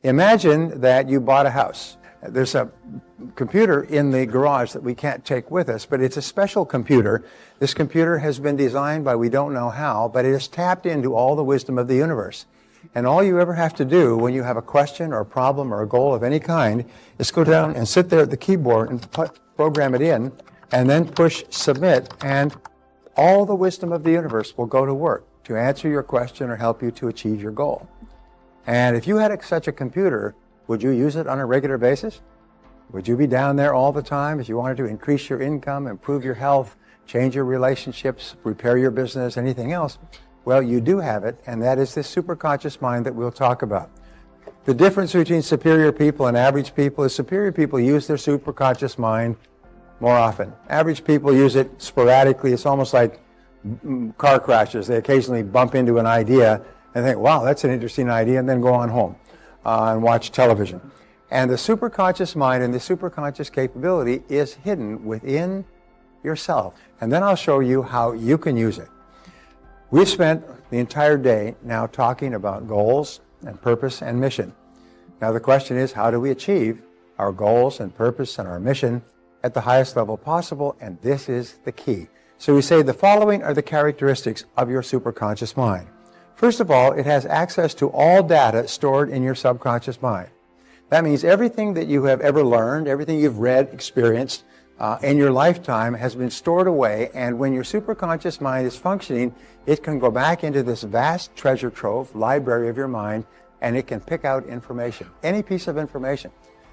Imagine that you bought a house. There's a computer in the garage that we can't take with us, but it's a special computer. This computer has been designed by we don't know how, but it has tapped into all the wisdom of the universe. And all you ever have to do when you have a question or a problem or a goal of any kind is go down and sit there at the keyboard and program it in, and then push submit, and all the wisdom of the universe will go to work to answer your question or help you to achieve your goal. And if you had such a computer, would you use it on a regular basis? Would you be down there all the time if you wanted to increase your income, improve your health, change your relationships, repair your business, anything else? Well, you do have it, and that is this superconscious mind that we'll talk about. The difference between superior people and average people is superior people use their superconscious mind more often. Average people use it sporadically. It's almost like car crashes. They occasionally bump into an idea and think, wow, that's an interesting idea, and then go on home and watch television. And the superconscious mind and the superconscious capability is hidden within yourself. And then I'll show you how you can use it. We've spent the entire day now talking about goals and purpose and mission. Now the question is, how do we achieve our goals and purpose and our mission at the highest level possible? And this is the key. So we say the following are the characteristics of your superconscious mind. First of all, it has access to all data stored in your subconscious mind. That means everything that you have ever learned, everything you've read, experienced in your lifetime has been stored away, and when your superconscious mind is functioning, it can go back into this vast treasure trove, library of your mind, and it can pick out information, any piece of information.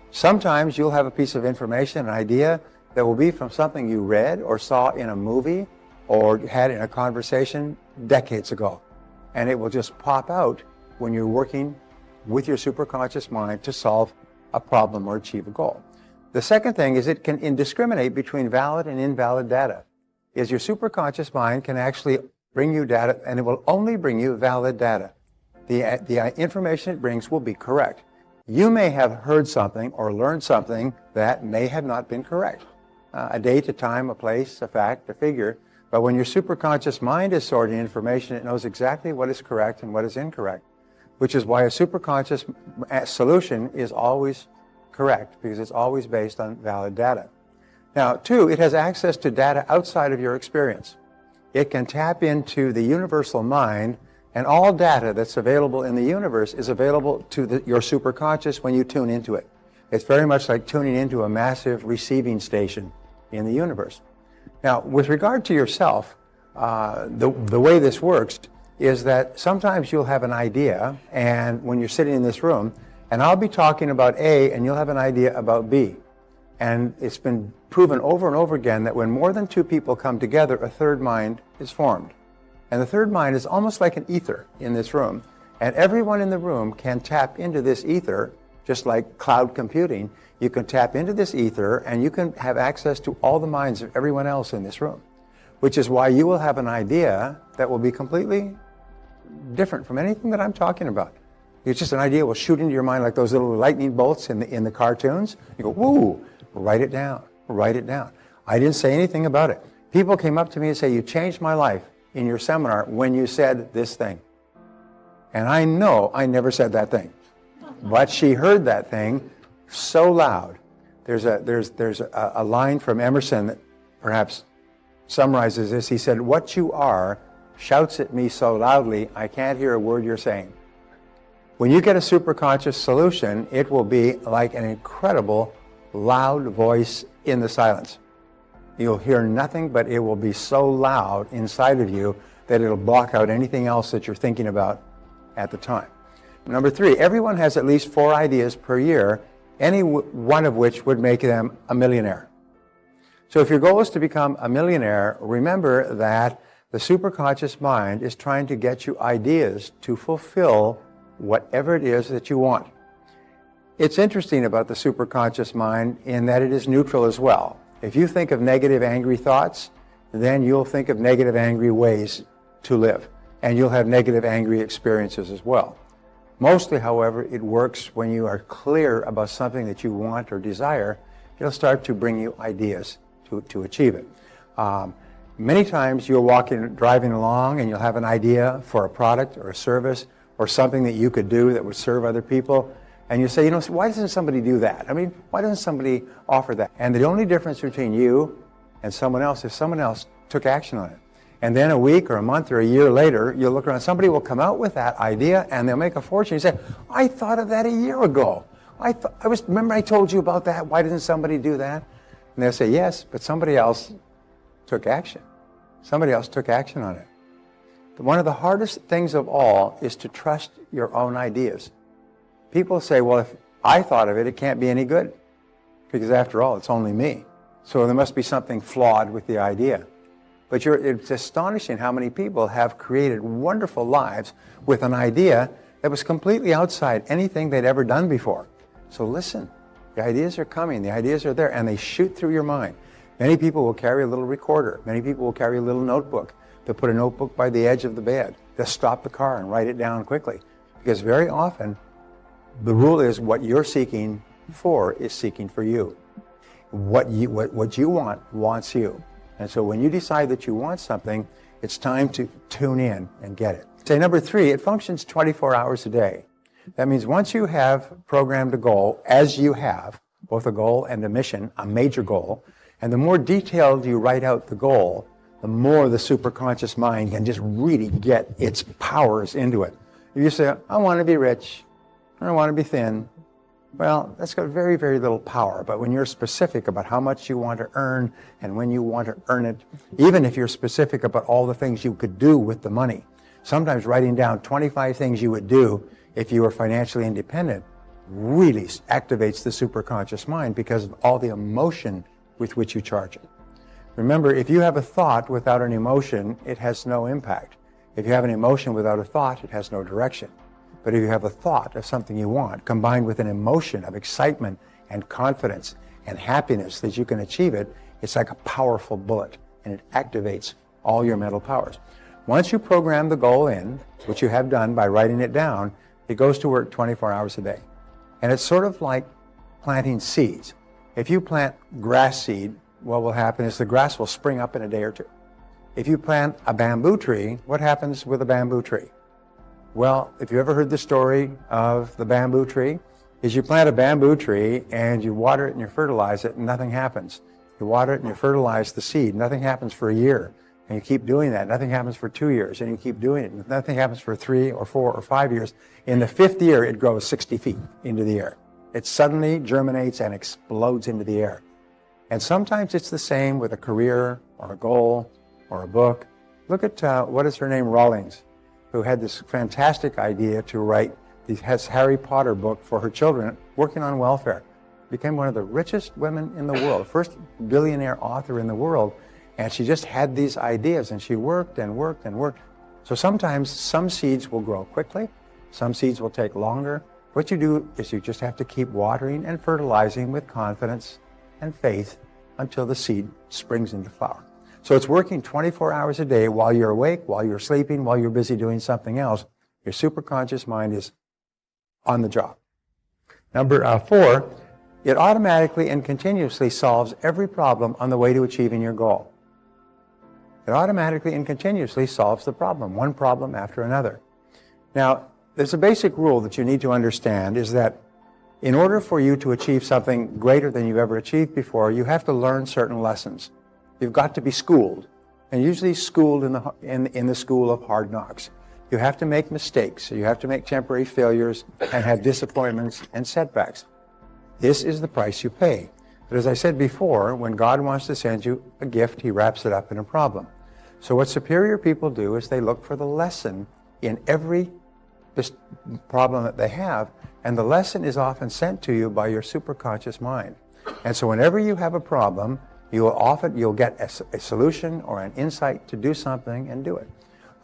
Sometimes you'll have a piece of information, an idea that will be from something you read or saw in a movie or had in a conversation decades ago. And it will just pop out when you're working with your superconscious mind to solve a problem or achieve a goal. The second thing is it can discriminate between valid and invalid data. Is your superconscious mind can actually bring you data, and it will only bring you valid data. The information it brings will be correct. You may have heard something or learned something that may have not been correct. A date, a time, a place, a fact, a figure. But when your superconscious mind is sorting information, it knows exactly what is correct and what is incorrect, which is why a superconscious solution is always correct, because it's always based on valid data. Now, two, it has access to data outside of your experience. It can tap into the universal mind, and all data that's available in the universe is available to your superconscious when you tune into it. It's very much like tuning into a massive receiving station in the universe. Now, with regard to yourself, the way this works is that sometimes you'll have an idea, and when you're sitting in this room, and I'll be talking about A, and you'll have an idea about B. And it's been proven over and over again that when more than two people come together, a third mind is formed. And the third mind is almost like an ether in this room. And everyone in the room can tap into this ether, just like cloud computing. You can tap into this ether, and you can have access to all the minds of everyone else in this room, which is why you will have an idea that will be completely different from anything that I'm talking about. It's just an idea will shoot into your mind like those little lightning bolts in the cartoons. You go, woo, write it down, write it down. I didn't say anything about it. People came up to me and say, you changed my life in your seminar when you said this thing. And I know I never said that thing. But she heard that thing so loud. There's a line from Emerson that perhaps summarizes this. He said, what you are shouts at me so loudly, I can't hear a word you're saying. When you get a superconscious solution, it will be like an incredible loud voice in the silence. You'll hear nothing, but it will be so loud inside of you that it'll block out anything else that you're thinking about at the time. Number three, everyone has at least 4 ideas per year, any one of which would make them a millionaire. So if your goal is to become a millionaire, remember that the superconscious mind is trying to get you ideas to fulfill whatever it is that you want. It's interesting about the superconscious mind in that it is neutral as well. If you think of negative, angry thoughts, then you'll think of negative, angry ways to live, and you'll have negative, angry experiences as well. Mostly, however, it works when you are clear about something that you want or desire. It'll start to bring you ideas to achieve it. Many times you're driving along, and you'll have an idea for a product or a service or something that you could do that would serve other people, And you say, you know, why doesn't somebody do that? I mean, why doesn't somebody offer that? And the only difference between you and someone else is someone else took action on it. And then a week or a month or a year later, you'll look around, somebody will come out with that idea and they'll make a fortune. You say, I thought of that a year ago. Remember I told you about that? Why didn't somebody do that? And they'll say, yes, but somebody else took action. Somebody else took action on it. But one of the hardest things of all is to trust your own ideas. People say, well, if I thought of it, it can't be any good. Because after all, it's only me. So there must be something flawed with the idea. But it's astonishing how many people have created wonderful lives with an idea that was completely outside anything they'd ever done before. So listen, the ideas are coming, the ideas are there, and they shoot through your mind. Many people will carry a little recorder. Many people will carry a little notebook. They'll put a notebook by the edge of the bed. They'll stop the car and write it down quickly. Because very often, the rule is what you're seeking for is seeking for you. What you want wants you. And so when you decide that you want something, it's time to tune in and get it. Say number 3, it functions 24 hours a day. That means once you have programmed a goal, as you have, both a goal and a mission, a major goal, and the more detailed you write out the goal, the more the superconscious mind can just really get its powers into it. If you say, I want to be rich, I want to be thin, well, that's got very, very little power. But when you're specific about how much you want to earn and when you want to earn it, even if you're specific about all the things you could do with the money, sometimes writing down 25 things you would do if you were financially independent really activates the superconscious mind because of all the emotion with which you charge it. Remember, if you have a thought without an emotion, it has no impact. If you have an emotion without a thought, it has no direction. But if you have a thought of something you want, combined with an emotion of excitement and confidence and happiness that you can achieve it, it's like a powerful bullet, and it activates all your mental powers. Once you program the goal in, which you have done by writing it down, it goes to work 24 hours a day. And it's sort of like planting seeds. If you plant grass seed, what will happen is the grass will spring up in a day or two. If you plant a bamboo tree, what happens with a bamboo tree? Well, if you ever heard the story of the bamboo tree, is you plant a bamboo tree and you water it and you fertilize it and nothing happens. You water it and you fertilize the seed, nothing happens for a year. And you keep doing that, nothing happens for 2 years, and you keep doing it, and nothing happens for 3 or 4 or 5 years. In the 5th year, it grows 60 feet into the air. It suddenly germinates and explodes into the air. And sometimes it's the same with a career or a goal or a book. Look at, what is her name, Rawlings, who had this fantastic idea to write the Harry Potter book for her children, working on welfare. Became one of the richest women in the world, first billionaire author in the world, and she just had these ideas, and she worked and worked and worked. So sometimes some seeds will grow quickly, some seeds will take longer. What you do is you just have to keep watering and fertilizing with confidence and faith until the seed springs into flower. So it's working 24 hours a day while you're awake, while you're sleeping, while you're busy doing something else. Your superconscious mind is on the job. Number 4, it automatically and continuously solves every problem on the way to achieving your goal. It automatically and continuously solves the problem, one problem after another. Now, there's a basic rule that you need to understand is that in order for you to achieve something greater than you've ever achieved before, you have to learn certain lessons. You've got to be schooled, and usually schooled in the school of hard knocks. You have to make mistakes, you have to make temporary failures and have disappointments and setbacks. This is the price you pay. But as I said before, when God wants to send you a gift, He wraps it up in a problem. So what superior people do is they look for the lesson in every problem that they have, and the lesson is often sent to you by your superconscious mind. And so whenever you have a problem, you'll get a solution or an insight to do something and do it.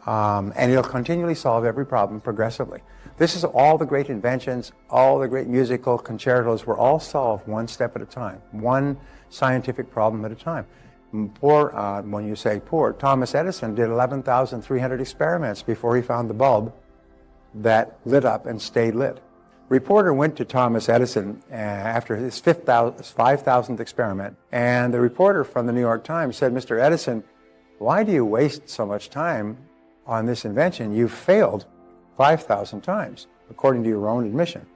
And it'll continually solve every problem progressively. This is all the great inventions, all the great musical concertos were all solved one step at a time, one scientific problem at a time. Poor, when you say poor, Thomas Edison did 11,300 experiments before he found the bulb that lit up and stayed lit. Reporter went to Thomas Edison after his 5,000th experiment, and the reporter from the New York Times said, Mr. Edison, why do you waste so much time on this invention? You've failed 5,000 times, according to your own admission.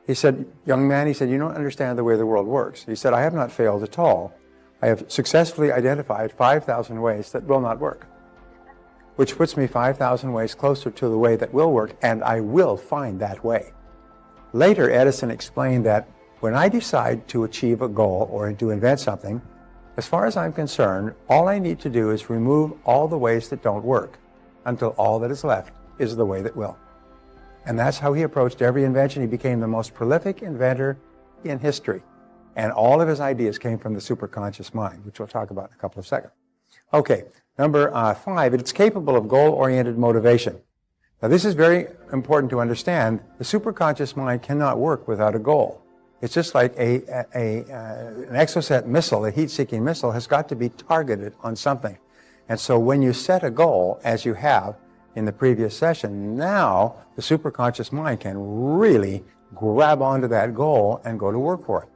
He said, young man, he said, you don't understand the way the world works. He said, I have not failed at all. I have successfully identified 5,000 ways that will not work, which puts me 5,000 ways closer to the way that will work, and I will find that way. Later, Edison explained that when I decide to achieve a goal or to invent something, as far as I'm concerned, all I need to do is remove all the ways that don't work until all that is left is the way that will. And that's how he approached every invention. He became the most prolific inventor in history. And all of his ideas came from the superconscious mind, which we'll talk about in a couple of seconds. Okay, number 5, it's capable of goal-oriented motivation. Now this is very important to understand. The superconscious mind cannot work without a goal. It's just like an exocet missile, a heat-seeking missile, has got to be targeted on something. And so when you set a goal, as you have in the previous session, now the superconscious mind can really grab onto that goal and go to work for it.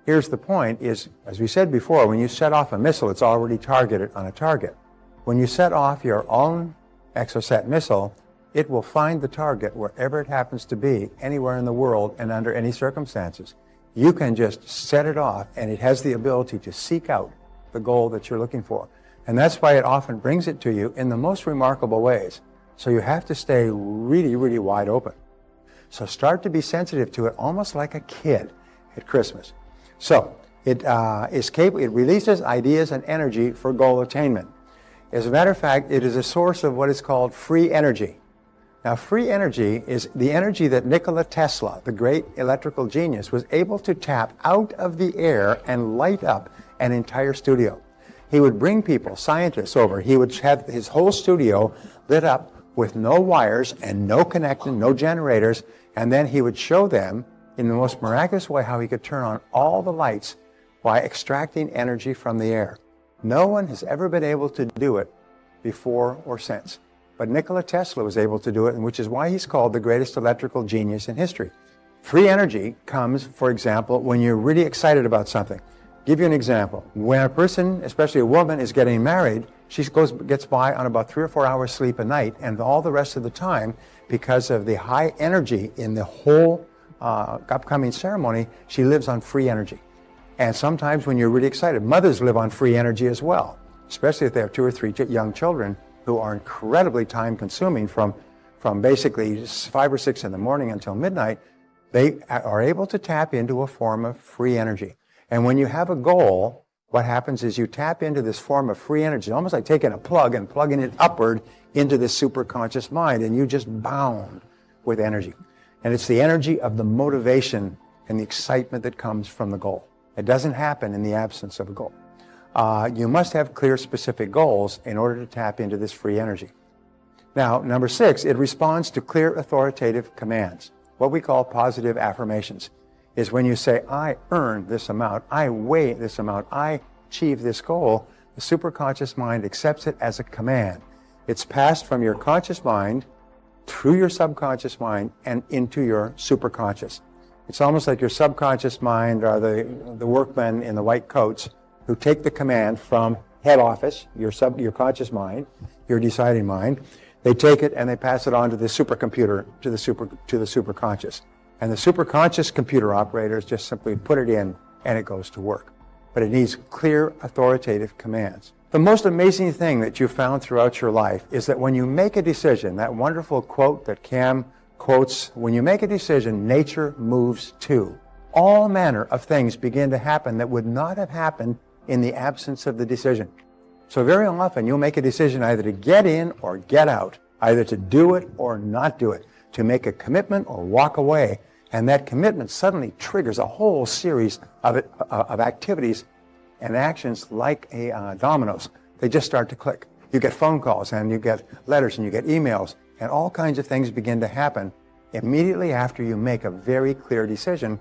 Here's the point is, as we said before, when you set off a missile, it's already targeted on a target. When you set off your own exocet missile, it will find the target wherever it happens to be, anywhere in the world and under any circumstances. You can just set it off, and it has the ability to seek out the goal that you're looking for. And that's why it often brings it to you in the most remarkable ways. So you have to stay really, really wide open. So start to be sensitive to it, almost like a kid at Christmas. So it is capable. It releases ideas and energy for goal attainment. As a matter of fact, it is a source of what is called free energy. Now, free energy is the energy that Nikola Tesla, the great electrical genius, was able to tap out of the air and light up an entire studio. He would bring people, scientists, over. He would have his whole studio lit up with no wires and no connection, no generators, and then he would show them in the most miraculous way how he could turn on all the lights by extracting energy from the air. No one has ever been able to do it before or since. But Nikola Tesla was able to do it, and which is why he's called the greatest electrical genius in history. Free energy comes, for example, when you're really excited about something. Give you an example. When a person, especially a woman, is getting married, she gets by on about 3 or 4 hours sleep a night, and all the rest of the time, because of the high energy in the whole upcoming ceremony, she lives on free energy. And sometimes when you're really excited, mothers live on free energy as well, especially if they have 2 or 3 young children who are incredibly time-consuming from basically 5 or 6 in the morning until midnight. They are able to tap into a form of free energy. And when you have a goal, what happens is you tap into this form of free energy, almost like taking a plug and plugging it upward into this superconscious mind, and you just bound with energy. And it's the energy of the motivation and the excitement that comes from the goal. It doesn't happen in the absence of a goal. You must have clear, specific goals in order to tap into this free energy. Now, number 6, it responds to clear, authoritative commands. What we call positive affirmations is when you say, I earned this amount, I weigh this amount, I achieve this goal, the superconscious mind accepts it as a command. It's passed from your conscious mind through your subconscious mind and into your superconscious. It's almost like your subconscious mind are the workmen in the white coats who take the command from head office, your conscious mind, your deciding mind. They take it and they pass it on to the supercomputer, to the superconscious. And the superconscious computer operators just simply put it in and it goes to work. But it needs clear, authoritative commands. The most amazing thing that you found throughout your life is that when you make a decision, that wonderful quote that Cam quotes, when you make a decision, nature moves too. All manner of things begin to happen that would not have happened in the absence of the decision. So very often you'll make a decision either to get in or get out, either to do it or not do it, to make a commitment or walk away. And that commitment suddenly triggers a whole series of activities and actions like dominoes. They just start to click. You get phone calls and you get letters and you get emails, and all kinds of things begin to happen immediately after you make a very clear decision,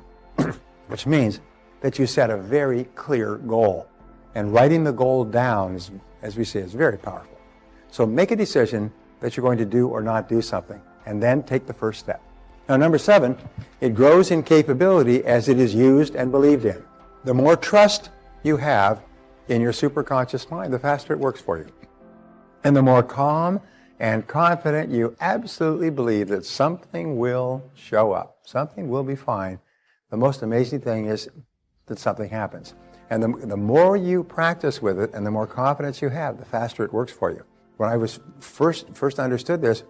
which means that you set a very clear goal. And writing the goal down, as we say, is very powerful. So make a decision that you're going to do or not do something, and then take the first step. Now, number 7, it grows in capability as it is used and believed in. The more trust you have in your superconscious mind, the faster it works for you. And the more calm and confident, you absolutely believe that something will show up. Something will be fine. The most amazing thing is that something happens. And the more you practice with it and the more confidence you have, the faster it works for you. When I was first understood this,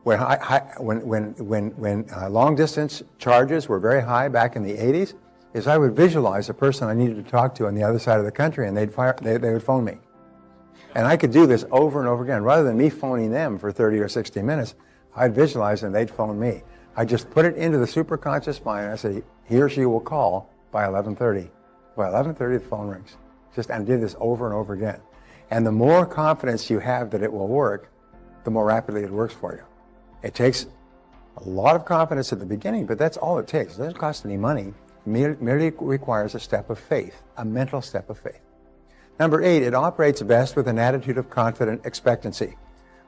when long distance charges were very high back in the 80s, is I would visualize a person I needed to talk to on the other side of the country, and they would phone me. And I could do this over and over again. Rather than me phoning them for 30 or 60 minutes, I'd visualize and they'd phone me. I just put it into the superconscious mind, and I say, he or she will call by 11:30. By 11:30, the phone rings. And did this over and over again. And the more confidence you have that it will work, the more rapidly it works for you. It takes a lot of confidence at the beginning, but that's all it takes. It doesn't cost any money. It merely requires a step of faith, a mental step of faith. Number 8, it operates best with an attitude of confident expectancy.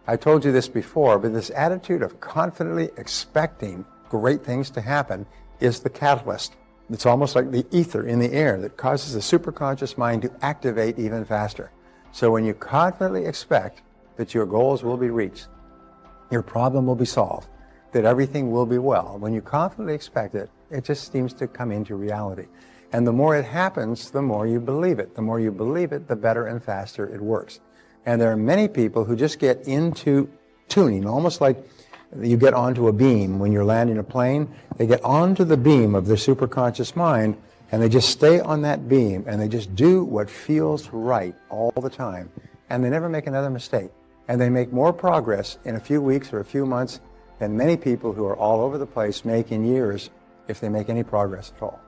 I told you this before, but this attitude of confidently expecting great things to happen is the catalyst. It's almost like the ether in the air that causes the superconscious mind to activate even faster. So when you confidently expect that your goals will be reached, your problem will be solved, that everything will be well, when you confidently expect it, it just seems to come into reality. And the more it happens, the more you believe it. The more you believe it, the better and faster it works. And there are many people who just get into tuning, almost like you get onto a beam when you're landing a plane. They get onto the beam of their superconscious mind, and they just stay on that beam, and they just do what feels right all the time. And they never make another mistake. And they make more progress in a few weeks or a few months than many people who are all over the place make in years, if they make any progress at all.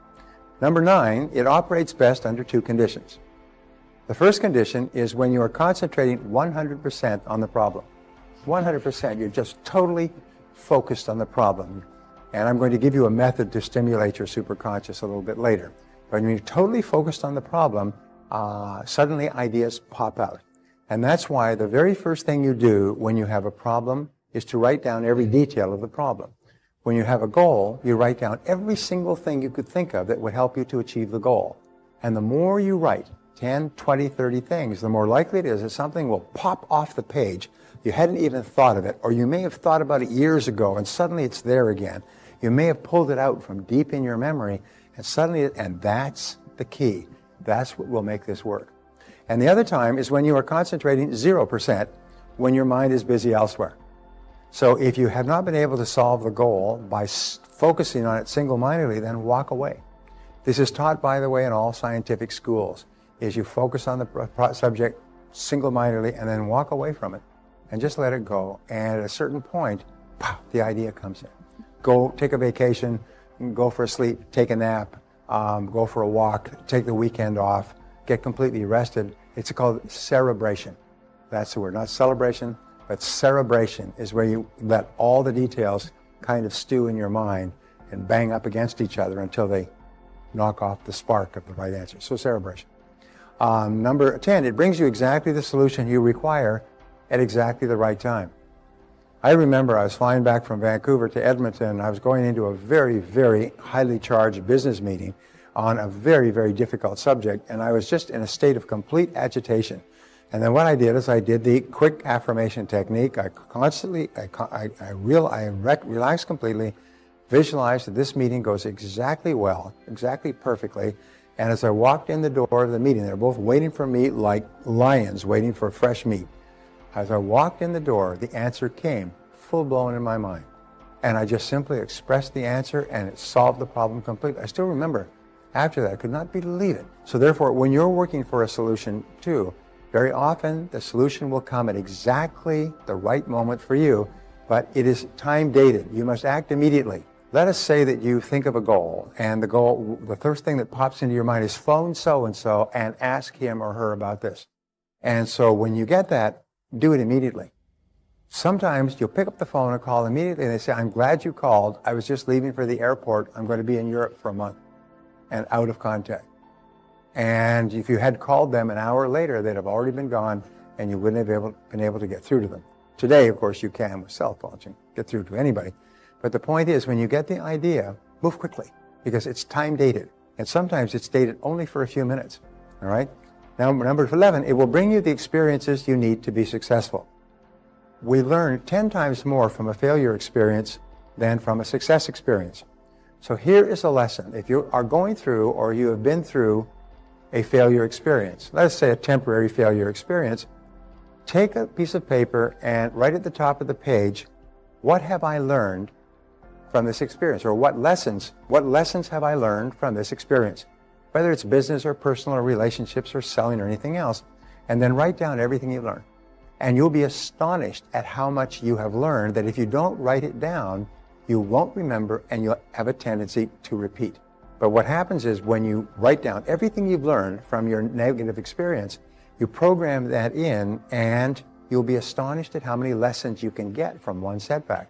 Number 9, it operates best under 2 conditions. The first condition is when you are concentrating 100% on the problem. 100%, you're just totally focused on the problem. And I'm going to give you a method to stimulate your superconscious a little bit later. But when you're totally focused on the problem, suddenly ideas pop out. And that's why the very first thing you do when you have a problem is to write down every detail of the problem. When you have a goal, you write down every single thing you could think of that would help you to achieve the goal. And the more you write, 10, 20, 30 things, the more likely it is that something will pop off the page. You hadn't even thought of it, or you may have thought about it years ago, and suddenly it's there again. You may have pulled it out from deep in your memory, and suddenly, and that's the key. That's what will make this work. And the other time is when you are concentrating 0%, when your mind is busy elsewhere. So if you have not been able to solve the goal by focusing on it single-mindedly, then walk away. This is taught, by the way, in all scientific schools, is you focus on the subject single-mindedly and then walk away from it and just let it go. And at a certain point, pop, the idea comes in. Go take a vacation, go for a sleep, take a nap, go for a walk, take the weekend off, get completely rested. It's called cerebration. That's the word, not celebration, but cerebration is where you let all the details kind of stew in your mind and bang up against each other until they knock off the spark of the right answer. So cerebration. Number 10, it brings you exactly the solution you require at exactly the right time. I remember I was flying back from Vancouver to Edmonton. I was going into a very, very highly charged business meeting on a very, very difficult subject, and I was just in a state of complete agitation. And then what I did is I did the quick affirmation technique. I relaxed completely, visualized that this meeting goes exactly well, exactly perfectly. And as I walked in the door of the meeting, they were both waiting for me like lions waiting for fresh meat. As I walked in the door, the answer came full-blown in my mind. And I just simply expressed the answer, and it solved the problem completely. I still remember after that. I could not believe it. So therefore, when you're working for a solution too, very often the solution will come at exactly the right moment for you, but it is time dated. You must act immediately. Let us say that you think of a goal, and the first thing that pops into your mind is phone so-and-so and ask him or her about this. And so when you get that, do it immediately. Sometimes you'll pick up the phone and call immediately, and they say, I'm glad you called. I was just leaving for the airport. I'm going to be in Europe for a month, and out of contact. And if you had called them an hour later, they'd have already been gone, and you wouldn't have been able to get through to them. Today, of course, you can with cell phones. You can get through to anybody. But the point is, when you get the idea, move quickly, because it's time dated. And sometimes it's dated only for a few minutes. All right? Now, number 11, it will bring you the experiences you need to be successful. we learn 10 times more from a failure experience than from a success experience. So here is a lesson. If you are going through or you have been through a failure experience, let's say a temporary failure experience, take a piece of paper and write at the top of the page, what have I learned from this experience? Or what lessons have I learned from this experience? Whether it's business or personal or relationships or selling or anything else, and then write down everything you learned. And you'll be astonished at how much you have learned that if you don't write it down, you won't remember and you'll have a tendency to repeat. But what happens is when you write down everything you've learned from your negative experience, you program that in and you'll be astonished at how many lessons you can get from one setback.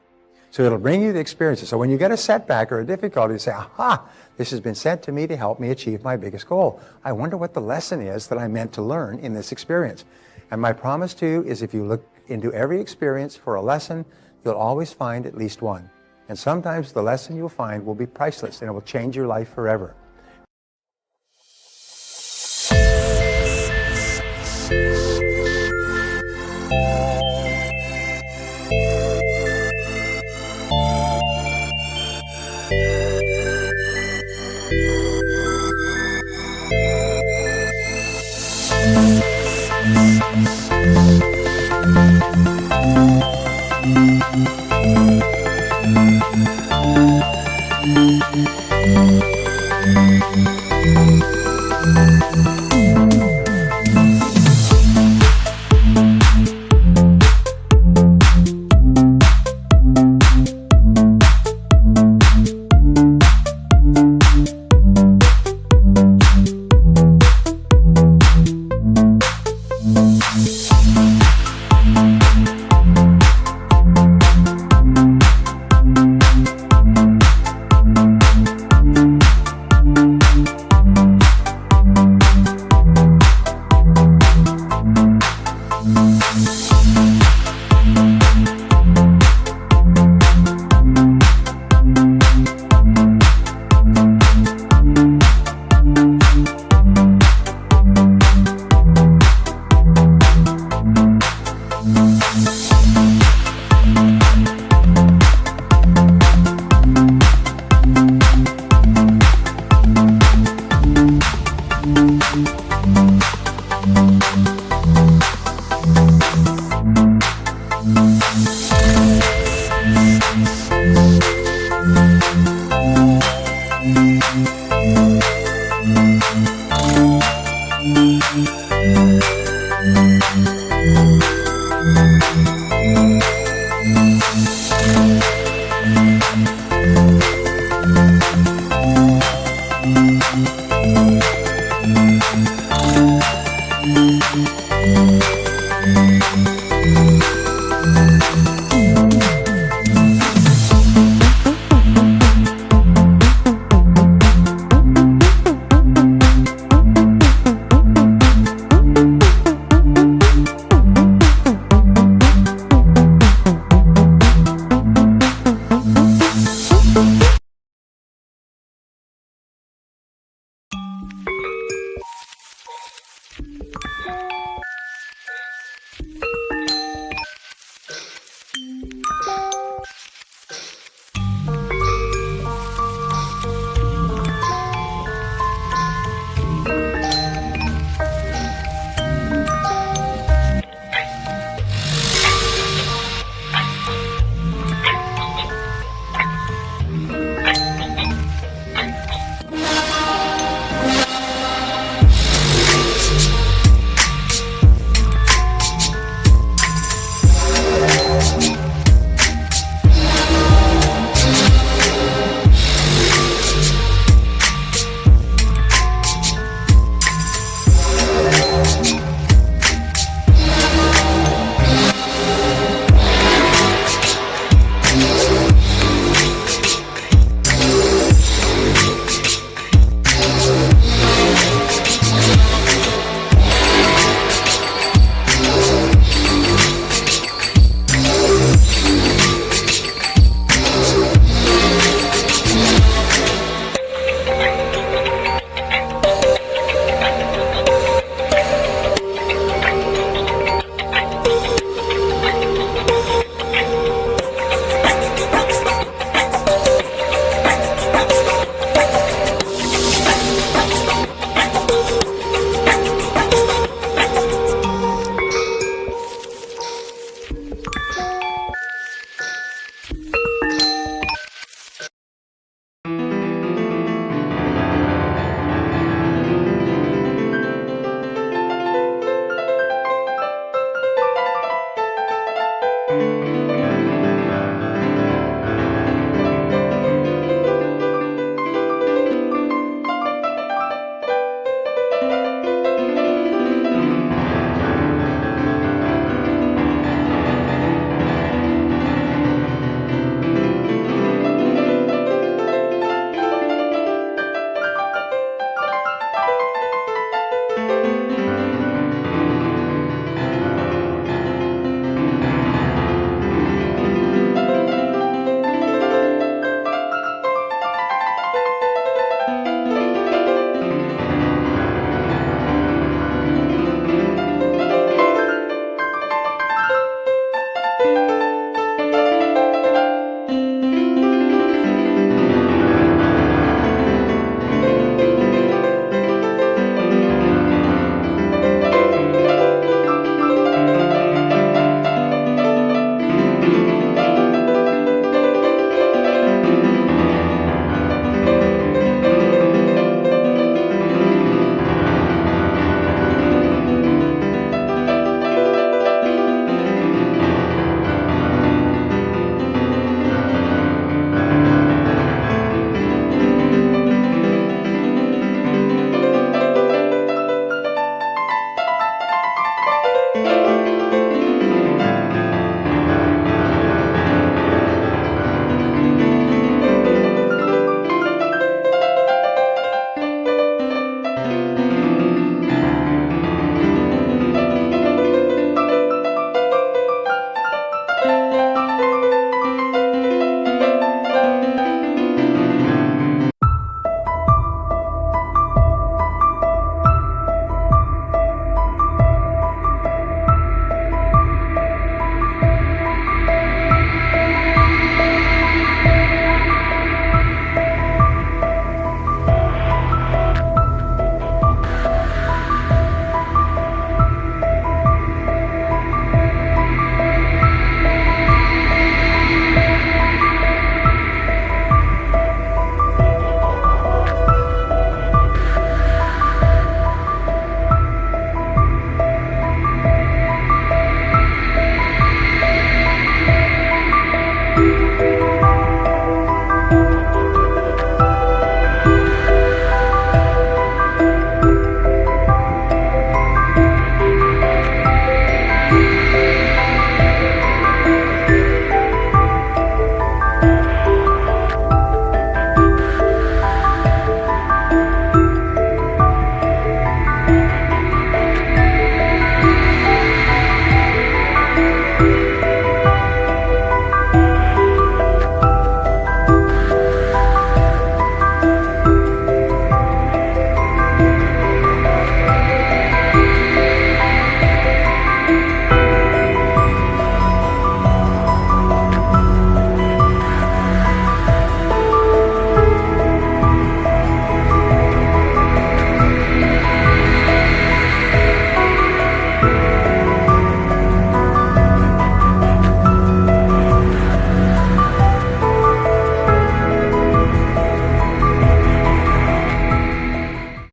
So it'll bring you the experiences. So when you get a setback or a difficulty, you say, aha, this has been sent to me to help me achieve my biggest goal. I wonder what the lesson is that I meant to learn in this experience. And my promise to you is if you look into every experience for a lesson, you'll always find at least one. And sometimes the lesson you'll find will be priceless and it will change your life forever.